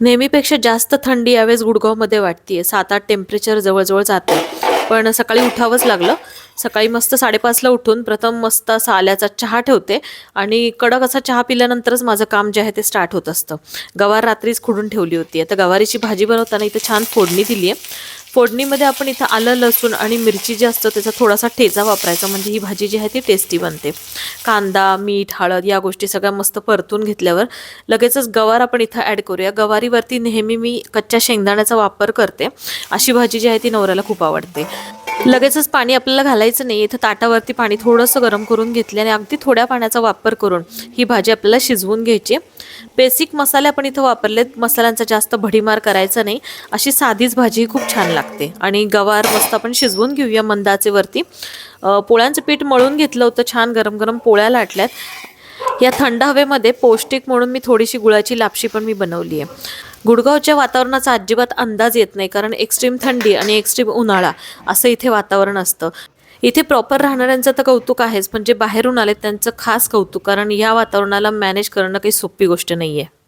नेहमीपेक्षा जास्त थंडी यावेळेस गुडगावमध्ये वाटतेय. 7-8 टेम्परेचर जवळ-जवळ जाते. पण सकाळी उठावंच लागलं. सकाळी मस्त 5:30ला उठून प्रथम मस्त असा आल्याचा चहा ठेवते आणि कडक असा चहा पिल्यानंतरच माझं काम जे आहे ते स्टार्ट होत असतं. गवार रात्रीच खुडून ठेवली होती. आता गवारीची भाजी बनवताना इथं छान फोडणी दिली आहे. फोडणीमध्ये आपण इथं आलं, लसूण आणि मिरची जी असतं त्याचा थोडासा ठेचा वापरायचा, म्हणजे ही भाजी जी आहे ती टेस्टी बनते. कांदा, मीठ, हळद या गोष्टी सगळ्या मस्त परतून घेतल्यावर लगेचच गवार आपण इथं ॲड करूया. गवारीवरती नेहमी मी कच्च्या शेंगदाण्याचा वापर करते. अशी भाजी जी आहे ती नवऱ्याला खूप आवडते. लगेचच पाणी आपल्याला घालायचं नाही. इथं ताटावरती पाणी थोडंसं गरम करून घेतले आणि अगदी थोड्या पाण्याचा वापर करून ही भाजी आपल्याला शिजवून घ्यायची. बेसिक मसाले आपण इथं वापरलेत. मसाल्यांचा जास्त भडीमार करायचा नाही. अशी साधीच भाजी खूप छान लागते. आणि गवार मस्त आपण शिजवून घेऊया मंद आचेवरती. पोळ्यांचं पीठ मळून घेतलं होतं. छान गरम गरम पोळ्या लाटल्यात. या थंड हवेमध्ये पौष्टिक म्हणून मी थोडीशी गुळाची लापशी पण मी बनवली आहे. गुडगावच्या वातावरणाचा अजिबात अंदाज येत नाही, कारण एक्स्ट्रीम थंडी आणि एक्स्ट्रीम उन्हाळा असं इथे वातावरण असतं. इथे प्रॉपर राहणाऱ्यांचं तर कौतुक आहेच, पण जे बाहेरून आले त्यांचं खास कौतुक, कारण या वातावरणाला मॅनेज करणं काही सोपी गोष्ट नाही आहे.